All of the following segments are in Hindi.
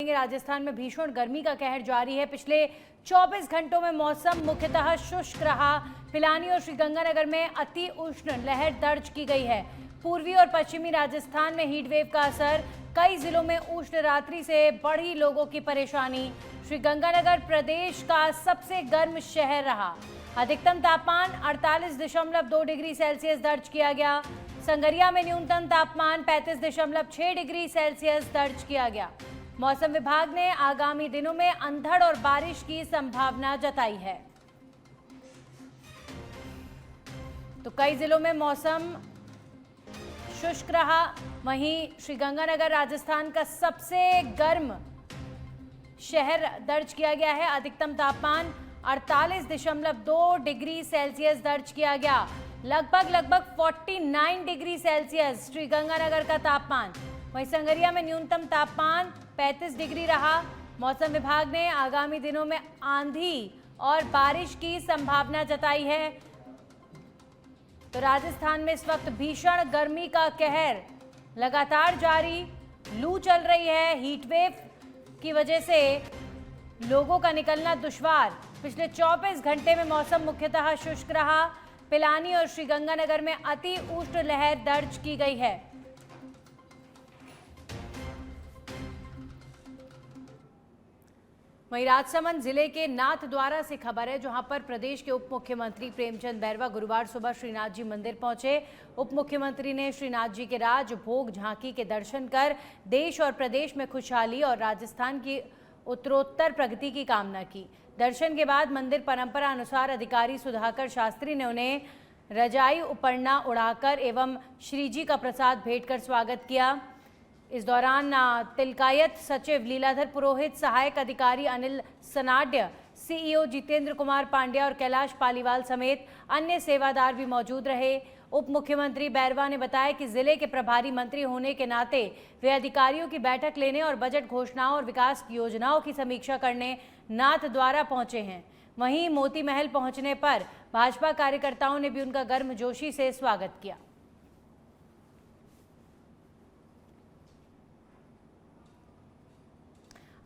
करेंगे। राजस्थान में भीषण गर्मी का कहर जारी है। पिछले 24 घंटों में मौसम मुख्यतः शुष्क रहा। पिलानी और श्रीगंगानगर में अति उष्ण लहर दर्ज की गई है। पूर्वी और पश्चिमी राजस्थान में हीटवेव का असर, कई जिलों में उष्ण रात्रि से बढ़ी लोगों की परेशानी। श्रीगंगानगर प्रदेश का सबसे गर्म शहर रहा। अधिकतम तापमान 48.2 डिग्री सेल्सियस दर्ज किया गया। संगरिया में न्यूनतम तापमान 35.6 डिग्री सेल्सियस दर्ज किया गया। मौसम विभाग ने आगामी दिनों में अंधड़ और बारिश की संभावना जताई है। तो कई जिलों में मौसम शुष्क रहा। वहीं श्रीगंगानगर राजस्थान का सबसे गर्म शहर दर्ज किया गया है। अधिकतम तापमान 48.2 डिग्री सेल्सियस दर्ज किया गया। लगभग 49 डिग्री सेल्सियस श्रीगंगानगर का तापमान। वहीं संगरिया में न्यूनतम तापमान 35 डिग्री रहा। मौसम विभाग ने आगामी दिनों में आंधी और बारिश की संभावना जताई है। तो राजस्थान में इस वक्त भीषण गर्मी का कहर लगातार जारी, लू चल रही है। हीटवेव की वजह से लोगों का निकलना दुश्वार। पिछले 24 घंटे में मौसम मुख्यतः शुष्क रहा। पिलानी और श्रीगंगानगर में अति उष्ण लहर दर्ज की गई है। वहीं राजसमंद जिले के नाथद्वारा से खबर है, जहां पर प्रदेश के उप मुख्यमंत्री प्रेमचंद बैरवा गुरुवार सुबह श्रीनाथ जी मंदिर पहुंचे। उप मुख्यमंत्री ने श्रीनाथ जी के राज भोग झांकी के दर्शन कर देश और प्रदेश में खुशहाली और राजस्थान की उत्तरोत्तर प्रगति की कामना की। दर्शन के बाद मंदिर परंपरा अनुसार अधिकारी सुधाकर शास्त्री ने उन्हें रजाई उपरना उड़ाकर एवं श्रीजी का प्रसाद भेंट कर स्वागत किया। इस दौरान तिलकायत सचिव लीलाधर पुरोहित, सहायक अधिकारी अनिल सनाड्य, सीईओ जितेंद्र कुमार पांड्या और कैलाश पालीवाल समेत अन्य सेवादार भी मौजूद रहे। उप मुख्यमंत्री बैरवा ने बताया कि जिले के प्रभारी मंत्री होने के नाते वे अधिकारियों की बैठक लेने और बजट घोषणाओं और विकास योजनाओं की समीक्षा करने नाथद्वारा पहुंचे हैं। वहीं मोती महल पहुंचने पर भाजपा कार्यकर्ताओं ने भी उनका गर्मजोशी से स्वागत किया।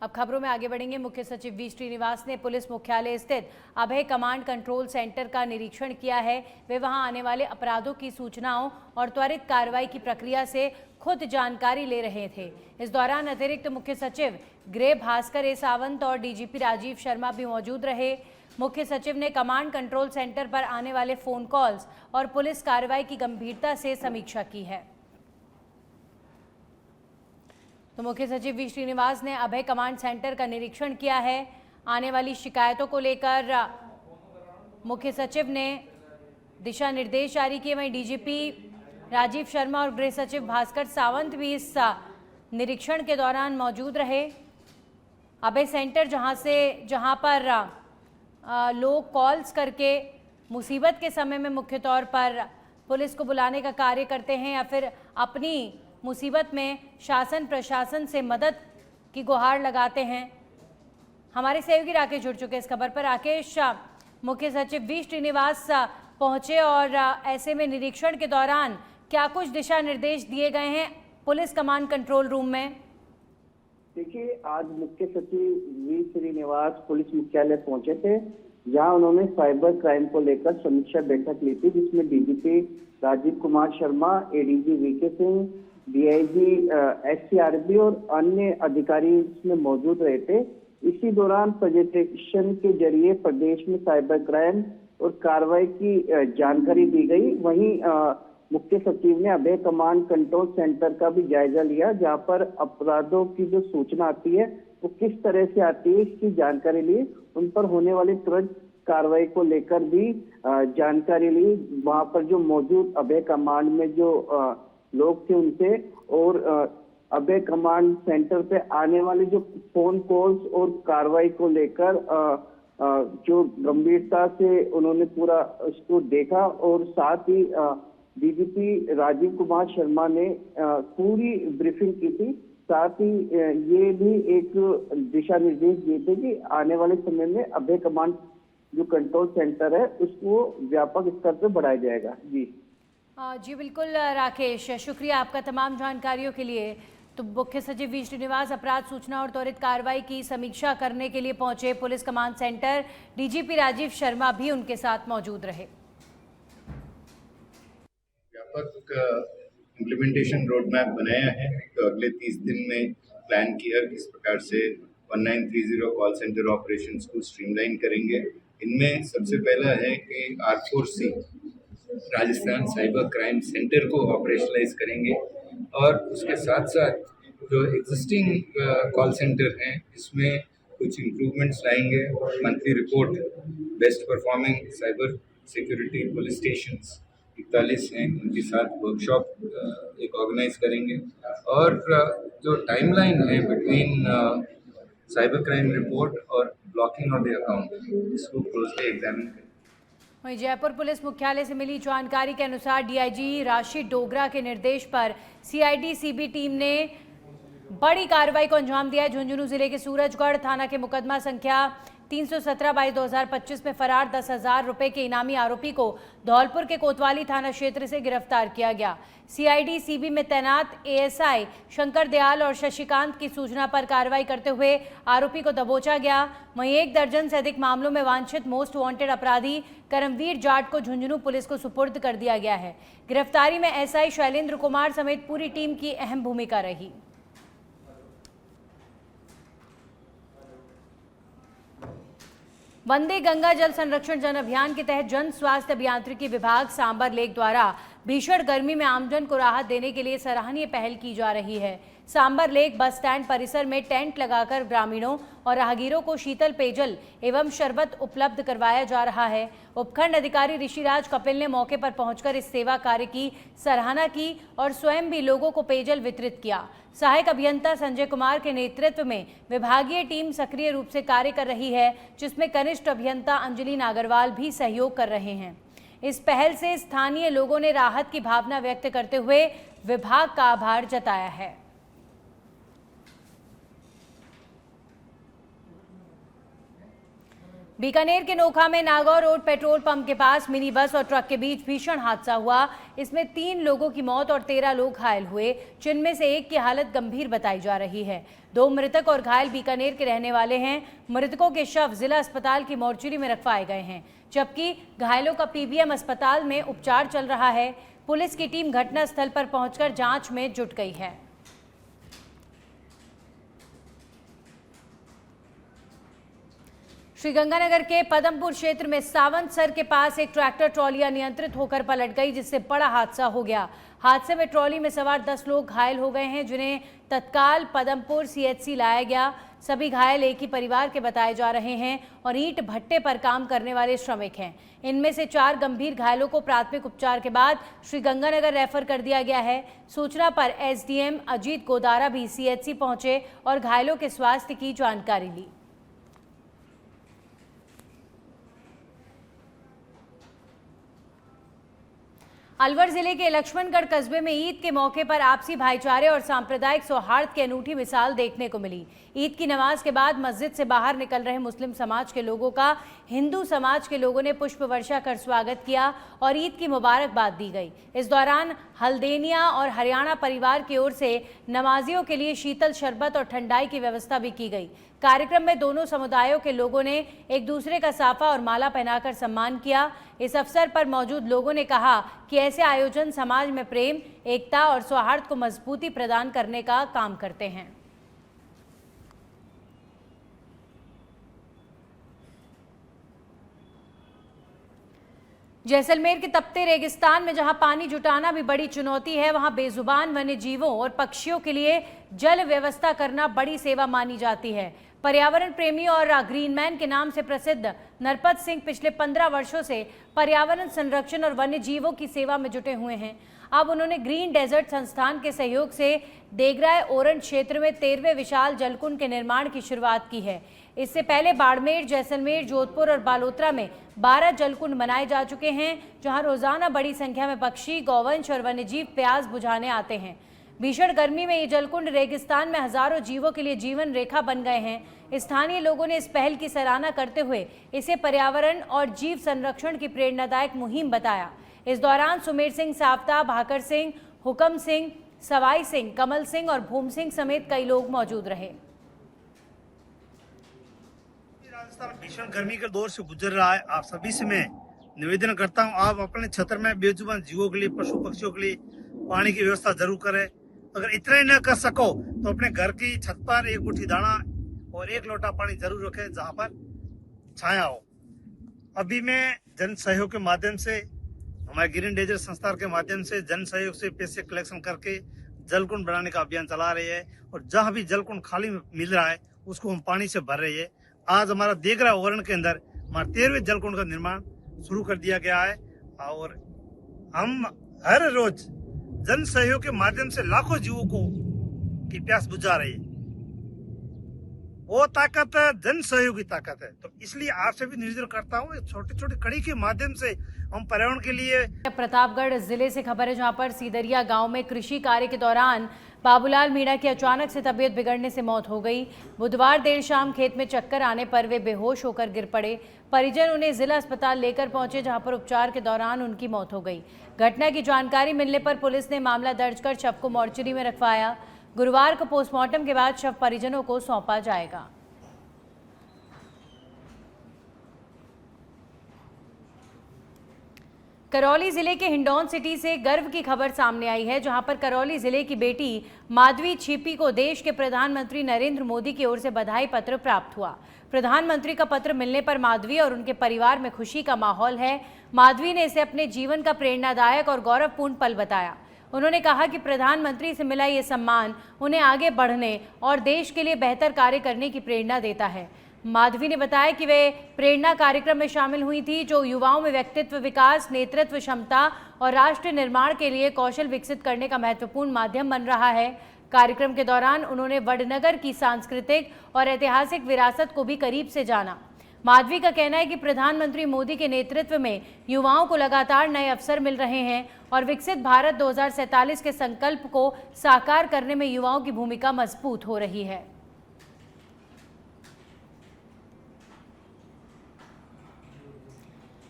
अब खबरों में आगे बढ़ेंगे। मुख्य सचिव वी श्रीनिवास ने पुलिस मुख्यालय स्थित अभय कमांड कंट्रोल सेंटर का निरीक्षण किया है। वे वहां आने वाले अपराधों की सूचनाओं और त्वरित कार्रवाई की प्रक्रिया से खुद जानकारी ले रहे थे। इस दौरान अतिरिक्त मुख्य सचिव गृह भास्कर ए सावंत और डीजीपी राजीव शर्मा भी मौजूद रहे। मुख्य सचिव ने कमांड कंट्रोल सेंटर पर आने वाले फोन कॉल्स और पुलिस कार्रवाई की गंभीरता से समीक्षा की है। तो मुख्य सचिव वी श्रीनिवास ने अभय कमांड सेंटर का निरीक्षण किया है। आने वाली शिकायतों को लेकर मुख्य सचिव ने दिशा निर्देश जारी किए। वहीं डीजीपी राजीव शर्मा और गृह सचिव भास्कर सावंत भी इस निरीक्षण के दौरान मौजूद रहे। अभय सेंटर जहां पर लोग कॉल्स करके मुसीबत के समय में मुख्य तौर पर पुलिस को बुलाने का कार्य करते हैं या फिर अपनी मुसीबत में शासन प्रशासन से मदद की गुहार लगाते हैं। हमारे सहयोगी राकेश जुड़ चुके इस खबर पर। राकेश, मुख्य सचिव वी श्रीनिवास पहुंचे और ऐसे में निरीक्षण के दौरान क्या कुछ दिशा निर्देश दिए गए हैं पुलिस कमांड कंट्रोल रूम में? देखिए, आज मुख्य सचिव वी श्रीनिवास पुलिस मुख्यालय पहुंचे थे, जहां उन्होंने साइबर क्राइम को लेकर समीक्षा बैठक ली थी, जिसमें DGP Rajiv Kumar Sharma, ADG VK Singh, DIG SCRB और अन्य अधिकारी इसमें मौजूद रहे थे। इसी दौरान प्रेजेंटेशन के जरिए प्रदेश में साइबर क्राइम और कार्रवाई की जानकारी दी गई। वहीं मुख्य सचिव ने अभय कमांड कंट्रोल सेंटर का भी जायजा लिया, जहां पर अपराधों की जो सूचना आती है वो किस तरह से आती है इसकी जानकारी ली। उन पर होने वाली तुरंत कार्रवाई को लेकर भी जानकारी ली। वहां पर जो मौजूद अभय कमांड में जो लोग थे उनसे, और अभय कमांड सेंटर पे आने वाले जो फोन कॉल्स और कार्रवाई को लेकर जो गंभीरता से उन्होंने पूरा इसको देखा। और साथ ही डीजीपी राजीव कुमार शर्मा ने पूरी ब्रीफिंग की थी। साथ ही ये भी एक दिशा निर्देश दिए थे कि आने वाले समय में अभय कमांड जो कंट्रोल सेंटर है उसको व्यापक स्तर पर बढ़ाया जाएगा। जी जी बिल्कुल राकेश, शुक्रिया आपका तमाम जानकारियों के लिए। तो मुख्य सचिव वी श्रीनिवास अपराध सूचना और त्वरित कार्रवाई की समीक्षा करने के लिए पहुंचे police command centre. DGP Rajiv Sharma भी उनके साथ मौजूद रहे। व्यापक इम्प्लीमेंटेशन रोड मैप बनाया है, तो अगले 30 दिन में प्लान किया किस प्रकार से 1930 कॉल सेंटर ऑपरेशंस को स्ट्रीमलाइन करेंगे। इनमें सबसे पहला है कि R4C Rajasthan cyber crime centre को ऑपरेशनलाइज करेंगे और उसके साथ साथ जो एग्जिस्टिंग कॉल सेंटर हैं इसमें कुछ इम्प्रूवमेंट्स लाएंगे। Monthly report best performing cyber security police stations 41 हैं, उनके साथ वर्कशॉप एक ऑर्गेनाइज करेंगे और जो टाइमलाइन है बिटवीन साइबर क्राइम रिपोर्ट और ब्लॉकिंग ऑफ द अकाउंट इसको क्लोजली एग्जामिन करेंगे। वहीं जयपुर पुलिस मुख्यालय से मिली जानकारी के अनुसार डीआईजी राशिद डोगरा के निर्देश पर सीआईडी सीबी टीम ने बड़ी कार्रवाई को अंजाम दिया है। झुंझुनू जिले के सूरजगढ़ थाना के मुकदमा संख्या 317/2025 में फरार 10,000 रुपए के इनामी आरोपी को धौलपुर के कोतवाली थाना क्षेत्र से गिरफ्तार किया गया। सीआईडी सीबी में तैनात एएसआई शंकर दयाल और शशिकांत की सूचना पर कार्रवाई करते हुए आरोपी को दबोचा गया। वहीं 1 दर्जन से अधिक मामलों में वांछित मोस्ट वांटेड अपराधी करमवीर जाट को झुंझुनू पुलिस को सुपुर्द कर दिया गया है। गिरफ्तारी में एसआई शैलेंद्र कुमार समेत पूरी टीम की अहम भूमिका रही। वंदे गंगा जल संरक्षण जन अभियान के तहत जन स्वास्थ्य अभियांत्रिकी विभाग सांबर लेक द्वारा भीषण गर्मी में आमजन को राहत देने के लिए सराहनीय पहल की जा रही है। सांबर लेक बस स्टैंड परिसर में टेंट लगाकर ग्रामीणों और राहगीरों को शीतल पेयजल एवं शरबत उपलब्ध करवाया जा रहा है। उपखंड अधिकारी ऋषिराज कपिल ने मौके पर पहुंचकर इस सेवा कार्य की सराहना की और स्वयं भी लोगों को पेयजल वितरित किया। सहायक अभियंता संजय कुमार के नेतृत्व में विभागीय टीम सक्रिय रूप से कार्य कर रही है, जिसमें कनिष्ठ अभियंता अंजलि नागरवाल भी सहयोग कर रहे हैं। इस पहल से स्थानीय लोगों ने राहत की भावना व्यक्त करते हुए विभाग का आभार जताया है। बीकानेर के नोखा में नागौर रोड पेट्रोल पंप के पास मिनी बस और ट्रक के बीच भीषण हादसा हुआ। इसमें 3 लोगों की मौत और 13 लोग घायल हुए, जिनमें से एक की हालत गंभीर बताई जा रही है। 2 मृतक और घायल बीकानेर के रहने वाले हैं। मृतकों के शव जिला अस्पताल की मोर्चरी में रखवाए गए हैं, जबकि घायलों का पीबीएम अस्पताल में उपचार चल रहा है। पुलिस की टीम घटनास्थल पर पहुंचकर जांच में जुट गई है। श्रीगंगानगर के पदमपुर क्षेत्र में सावंतसर के पास एक ट्रैक्टर ट्रॉली अनियंत्रित होकर पलट गई, जिससे बड़ा हादसा हो गया। हादसे में ट्रॉली में सवार 10 लोग घायल हो गए हैं, जिन्हें तत्काल पदमपुर सीएचसी लाया गया। सभी घायल एक ही परिवार के बताए जा रहे हैं और ईंट भट्टे पर काम करने वाले श्रमिक हैं। इनमें से 4 गंभीर घायलों को प्राथमिक उपचार के बाद श्रीगंगानगर रेफर कर दिया गया है। सूचना पर एसडीएम अजीत गोदारा भी सीएचसी पहुंचे और घायलों के स्वास्थ्य की जानकारी ली। अलवर जिले के लक्ष्मणगढ़ कस्बे में ईद के मौके पर आपसी भाईचारे और सांप्रदायिक सौहार्द की अनूठी मिसाल देखने को मिली। ईद की नमाज के बाद मस्जिद से बाहर निकल रहे मुस्लिम समाज के लोगों का हिंदू समाज के लोगों ने पुष्प वर्षा कर स्वागत किया और ईद की मुबारकबाद दी गई। इस दौरान हल्देनिया और हरियाणा परिवार की ओर से नमाजियों के लिए शीतल शरबत और ठंडाई की व्यवस्था भी की गई। कार्यक्रम में दोनों समुदायों के लोगों ने एक दूसरे का साफा और माला पहनाकर सम्मान किया। इस अवसर पर मौजूद लोगों ने कहा कि ऐसे आयोजन समाज में प्रेम, एकता और सौहार्द को मजबूती प्रदान करने का काम करते हैं। जैसलमेर के तपते रेगिस्तान में जहां पानी जुटाना भी बड़ी चुनौती है, वहां बेजुबान वन्य जीवों और पक्षियों के लिए जल व्यवस्था करना बड़ी सेवा मानी जाती है। पर्यावरण प्रेमी और ग्रीनमैन के नाम से प्रसिद्ध नरपत सिंह पिछले 15 वर्षों से पर्यावरण संरक्षण और वन्य जीवों की सेवा में जुटे हुए हैं। अब उन्होंने ग्रीन डेजर्ट संस्थान के सहयोग से देगराय ओरंड क्षेत्र में 13वें विशाल जलकुंड के निर्माण की शुरुआत की है। इससे पहले बाड़मेर, जैसलमेर, जोधपुर और बालोतरा में 12 जलकुंड बनाए जा चुके हैं, जहां रोजाना बड़ी संख्या में पक्षी, गौवंश और वन्यजीव प्यास बुझाने आते हैं। भीषण गर्मी में ये जलकुंड रेगिस्तान में हजारों जीवों के लिए जीवन रेखा बन गए हैं। स्थानीय लोगों ने इस पहल की सराहना करते हुए इसे पर्यावरण और जीव संरक्षण की प्रेरणादायक मुहिम बताया। इस दौरान सुमेर सिंह सावता, भाकर सिंह, हुकम सिंह, सवाई सिंह, कमल सिंह और भूम सिंह समेत कई लोग मौजूद रहे। राजस्थान भीषण गर्मी के दौर से गुजर रहा है। आप सभी से मैं निवेदन करता हूं, आप अपने क्षेत्र में बेजुबान जीवों के लिए, पशु पक्षियों के लिए पानी की व्यवस्था जरूर करें। अगर इतना ही न कर सको तो अपने घर की छत पर एक मुट्ठी दाना और एक लोटा पानी जरूर रखें जहां पर छाया हो। अभी मैं जन सहयोग के माध्यम से, हमारे ग्रीन डेजर्ट संस्थान के माध्यम से जन सहयोग से पैसे कलेक्शन करके जलकुंड बनाने का अभियान चला रहे हैं और जहां भी जलकुंड खाली मिल रहा है उसको हम पानी से भर रहे हैं। आज हमारा देगरा ओवरण के अंदर हमारे 13वें जलकुंड का निर्माण शुरू कर दिया गया है और हम हर रोज जन सहयोग के माध्यम से लाखों जीवों को की प्यास बुझा रहे हैं। वो ताकत जन सहयोग की ताकत है। तो इसलिए आपसे भी निवेदन करता हूँ, छोटी छोटी कड़ी के माध्यम से हम पर्यावरण के लिए। प्रतापगढ़ जिले से खबर है, जहां पर सीदरिया गांव में कृषि कार्य के दौरान बाबूलाल मीणा की अचानक से तबीयत बिगड़ने से मौत हो गई। बुधवार देर शाम खेत में चक्कर आने पर वे बेहोश होकर गिर पड़े। परिजन उन्हें जिला अस्पताल लेकर पहुंचे, जहां पर उपचार के दौरान उनकी मौत हो गई। घटना की जानकारी मिलने पर पुलिस ने मामला दर्ज कर शव को मोर्चरी में रखवाया। गुरुवार को पोस्टमार्टम के बाद शव परिजनों को सौंपा जाएगा। करौली जिले के हिंडौन सिटी से गर्व की खबर सामने आई है, जहां पर करौली जिले की बेटी माधवी छिपी को देश के प्रधानमंत्री नरेंद्र मोदी की ओर से बधाई पत्र प्राप्त हुआ। प्रधानमंत्री का पत्र मिलने पर माधवी और उनके परिवार में खुशी का माहौल है। माधवी ने इसे अपने जीवन का प्रेरणादायक और गौरवपूर्ण पल बताया। उन्होंने कहा कि प्रधानमंत्री से मिला ये सम्मान उन्हें आगे बढ़ने और देश के लिए बेहतर कार्य करने की प्रेरणा देता है। माधवी ने बताया कि वे प्रेरणा कार्यक्रम में शामिल हुई थी, जो युवाओं में व्यक्तित्व विकास, नेतृत्व क्षमता और राष्ट्र निर्माण के लिए कौशल विकसित करने का महत्वपूर्ण माध्यम बन रहा है। कार्यक्रम के दौरान उन्होंने वडनगर की सांस्कृतिक और ऐतिहासिक विरासत को भी करीब से जाना। माधवी का कहना है कि प्रधानमंत्री मोदी के नेतृत्व में युवाओं को लगातार नए अवसर मिल रहे हैं और विकसित भारत 2047 के संकल्प को साकार करने में युवाओं की भूमिका मजबूत हो रही है।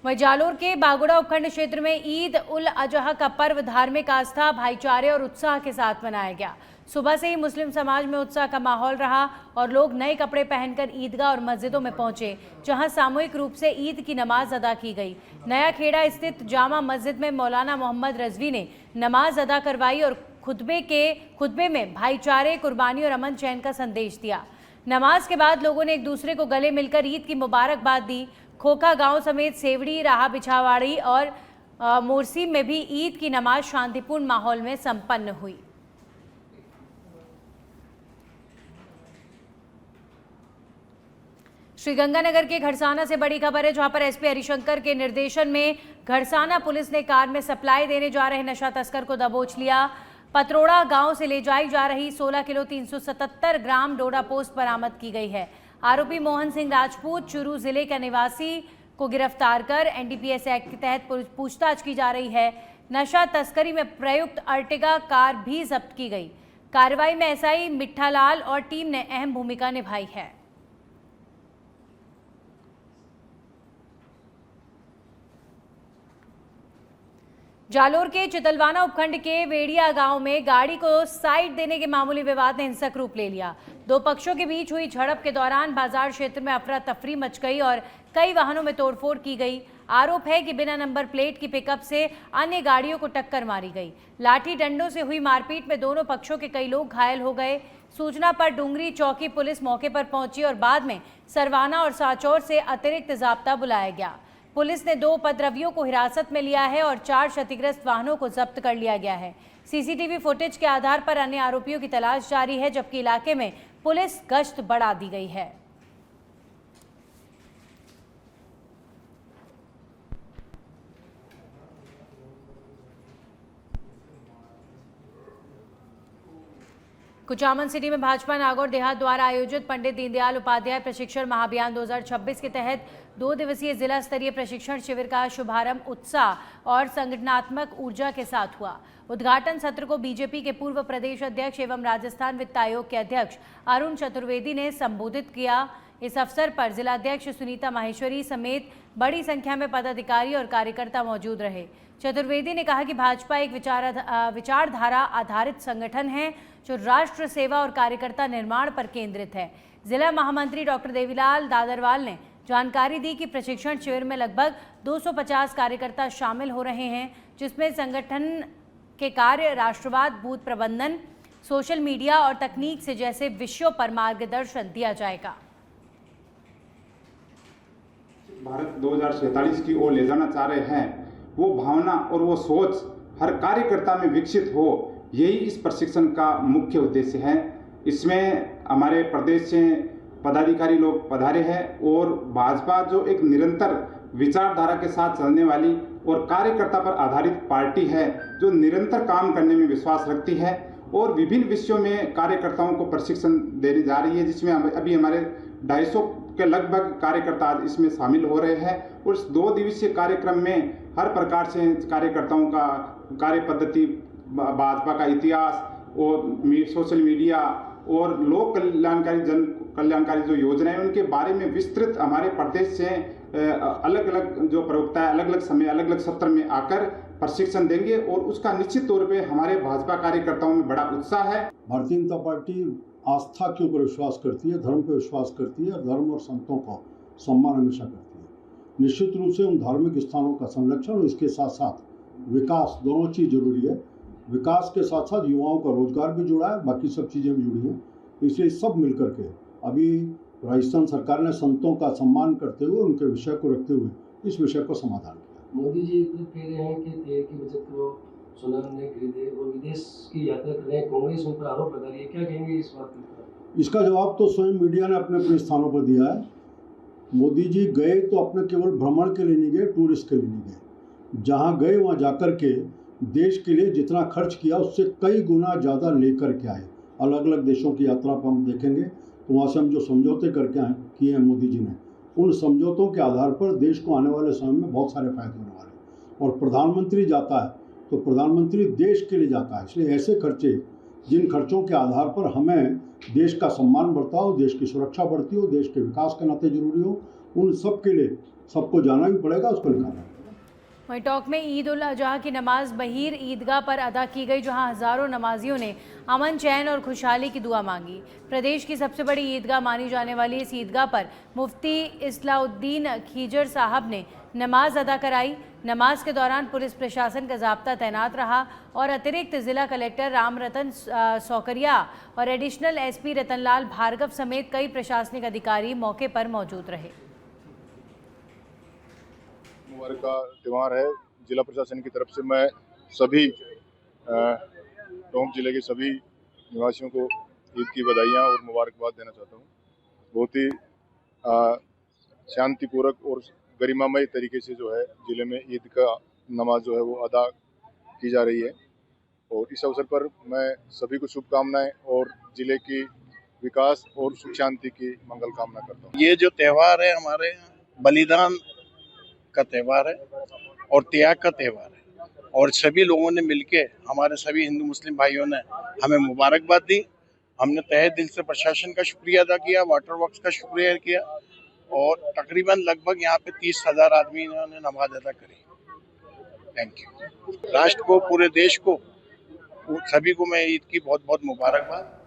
वहीं जालोर के बागुड़ा उपखंड क्षेत्र में ईद उल अजहा का पर्व धार्मिक आस्था, भाईचारे और उत्साह के साथ मनाया गया। सुबह से ही मुस्लिम समाज में उत्साह का माहौल रहा और लोग नए कपड़े पहनकर ईदगाह और मस्जिदों में पहुंचे, जहां सामूहिक रूप से ईद की नमाज अदा की गई। नया खेड़ा स्थित जामा मस्जिद में मौलाना मोहम्मद रजवी ने नमाज अदा करवाई और खुतबे में भाईचारे, कुर्बानी और अमन चैन का संदेश दिया। नमाज के बाद लोगों ने एक दूसरे को गले मिलकर ईद की मुबारकबाद दी। खोखा गांव समेत सेवड़ी, राहा बिछावाड़ी और मोरसी में भी ईद की नमाज शांतिपूर्ण माहौल में संपन्न हुई। श्रीगंगानगर के घड़साना से बड़ी खबर है, जहां पर एसपी हरिशंकर के निर्देशन में घड़साना पुलिस ने कार में सप्लाई देने जा रहे नशा तस्कर को दबोच लिया। पतरोड़ा गांव से ले जाई जा रही 16 किलो 377 ग्राम डोडा पोस्ट बरामद की गई है। आरोपी मोहन सिंह राजपूत चुरू जिले का निवासी को गिरफ्तार कर एनडीपीएस एक्ट के तहत पूछताछ की जा रही है। नशा तस्करी में प्रयुक्त अर्टिगा कार भी जब्त की गई। कार्रवाई में एसआई मिठालाल और टीम ने अहम भूमिका निभाई है। जालोर के चितलवाना उपखंड के वेड़िया गांव में गाड़ी को साइड देने के मामूली विवाद ने हिंसक रूप ले लिया। दो पक्षों के बीच हुई झड़प के दौरान बाजार क्षेत्र में अफरा तफरी मच गई और कई वाहनों में तोड़फोड़ की गई। आरोप है कि बिना नंबर प्लेट की पिकअप से अन्य गाड़ियों को टक्कर मारी गई। लाठी डंडों से हुई मारपीट में दोनों पक्षों के कई लोग घायल हो गए। सूचना पर डुंगरी चौकी पुलिस मौके पर पहुंची और बाद में सरवाना और सांचौर से अतिरिक्त जाब्ता बुलाया गया। पुलिस ने 2 उपद्रवियों को हिरासत में लिया है और 4 क्षतिग्रस्त वाहनों को जब्त कर लिया गया है। सीसीटीवी फुटेज के आधार पर अन्य आरोपियों की तलाश जारी है, जबकि इलाके में पुलिस गश्त बढ़ा दी गई है। कुचामन सिटी में भाजपा नागौर देहात द्वारा आयोजित पंडित दीनदयाल उपाध्याय प्रशिक्षण महाअभियान 2026 के तहत 2 दिवसीय जिला स्तरीय प्रशिक्षण शिविर का शुभारंभ उत्साह और संगठनात्मक ऊर्जा के साथ हुआ। उद्घाटन सत्र को बीजेपी के पूर्व प्रदेश अध्यक्ष एवं राजस्थान वित्त आयोग के अध्यक्ष अरुण चतुर्वेदी ने संबोधित किया। इस अवसर पर जिलाध्यक्ष सुनीता माहेश्वरी समेत बड़ी संख्या में पदाधिकारी और कार्यकर्ता मौजूद रहे। चतुर्वेदी ने कहा कि भाजपा एक विचारधारा आधारित संगठन है जो राष्ट्र सेवा और कार्यकर्ता निर्माण पर केंद्रित है। जिला महामंत्री डॉक्टर देवीलाल दादरवाल ने जानकारी दी कि प्रशिक्षण शिविर में लगभग 250 कार्यकर्ता शामिल हो रहे हैं, जिसमें संगठन के कार्य, राष्ट्रवाद, बूथ प्रबंधन, सोशल मीडिया और तकनीक से जैसे विषयों पर मार्गदर्शन दिया जाएगा। भारत 2047 की ओर ले जाना चाह रहे हैं, वो भावना और वो सोच हर कार्यकर्ता में विकसित हो, यही इस प्रशिक्षण का मुख्य उद्देश्य है। इसमें हमारे प्रदेश से पदाधिकारी लोग पधारे हैं और भाजपा जो एक निरंतर विचारधारा के साथ चलने वाली और कार्यकर्ता पर आधारित पार्टी है, जो निरंतर काम करने में विश्वास रखती है और विभिन्न विषयों में कार्यकर्ताओं को प्रशिक्षण देने जा रही है, जिसमें अभी हमारे 250 के लगभग कार्यकर्ता आज इसमें शामिल हो रहे हैं। और इस 2 दिवसीय कार्यक्रम में हर प्रकार से कार्यकर्ताओं का कार्य पद्धति, भाजपा का इतिहास और सोशल मीडिया और लोक कल्याणकारी, जन कल्याणकारी जो योजनाएं, उनके बारे में विस्तृत हमारे प्रदेश से अलग अलग जो प्रवक्ता है अलग अलग समय अलग अलग सत्र में आकर प्रशिक्षण देंगे और उसका निश्चित तौर पे हमारे भाजपा कार्यकर्ताओं में बड़ा उत्साह है। भारतीय जनता पार्टी आस्था के ऊपर विश्वास करती है, धर्म पर विश्वास करती है और धर्म और संतों का सम्मान हमेशा करती है। निश्चित रूप से उन धार्मिक स्थानों का संरक्षण और इसके साथ साथ विकास, दोनों चीज़ जरूरी है। विकास के साथ साथ युवाओं का रोजगार भी जुड़ा है, बाकी सब चीज़ें भी जुड़ी हैं। इसलिए सब मिलकर के अभी राजस्थान सरकार ने संतों का सम्मान करते हुए उनके विषय को रखते हुए इस विषय को समाधान किया। मोदी जी तो कह रहे हैं कि तेल की बचत करो, सोना नहीं खरीदे और विदेश की यात्रा करें, कांग्रेस उन पर आरोप लगा रही है, क्या कहेंगे इस बात पर? इसका जवाब तो स्वयं मीडिया ने अपने अपने स्थानों पर दिया है। मोदी जी गए तो अपने केवल भ्रमण के लिए नहीं गए, टूरिस्ट के लिए नहीं गए। जहाँ गए वहाँ जाकर के देश के लिए जितना खर्च किया उससे कई गुना ज़्यादा लेकर के आए। अलग अलग देशों की यात्रा पर हम देखेंगे तो वहाँ से हम जो समझौते करके आए किए हैं मोदी जी ने, उन समझौतों के आधार पर देश को आने वाले समय में बहुत सारे फायदे होने वाले हैं। और प्रधानमंत्री जाता है तो प्रधानमंत्री देश के लिए जाता है, इसलिए ऐसे खर्चे, जिन खर्चों के आधार पर हमें देश का सम्मान बढ़ता हो, देश की सुरक्षा बढ़ती हो, देश के विकास के नाते जरूरी हो, उन सब के लिए सबको जाना भी पड़ेगा, उसको निकालना है। वहीं टोंक में ईद उल अजहा की नमाज बहीर ईदगाह पर अदा की गई, जहां हजारों नमाजियों ने अमन, चैन और खुशहाली की दुआ मांगी। प्रदेश की सबसे बड़ी ईदगाह मानी जाने वाली इस ईदगाह पर मुफ्ती इस्लाउद्दीन खीजर साहब ने नमाज अदा कराई। नमाज के दौरान पुलिस प्रशासन का जाब्ता तैनात रहा और अतिरिक्त जिला कलेक्टर रामरतन सौकरिया और एडिशनल एसपी रतनलाल भार्गव समेत कई प्रशासनिक अधिकारी मौके पर मौजूद रहे। मुबारक का त्यौहार है। जिला प्रशासन की तरफ से मैं सभी टोंक जिले के सभी निवासियों को ईद की बधाइयाँ और मुबारकबाद देना चाहता हूँ। बहुत ही शांतिपूर्वक और गरिमामय तरीके से जो है जिले में ईद का नमाज जो है वो अदा की जा रही है और इस अवसर पर मैं सभी को शुभकामनाएं और जिले की विकास और सुख शांति की मंगल कामना करता हूँ। ये जो त्यौहार है हमारे बलिदान का त्यौहार है और त्याग का त्यौहार है और सभी लोगों ने मिलके, हमारे सभी हिंदू मुस्लिम भाइयों ने हमें मुबारकबाद दी। हमने तहे दिल से प्रशासन का शुक्रिया अदा किया, वाटर वर्क्स का शुक्रिया किया और तकरीबन लगभग यहाँ पे 30,000 आदमी ने नमाज अदा करी। Thank you. राष्ट्र को, पूरे देश को, सभी को मैं ईद की बहुत बहुत मुबारकबाद।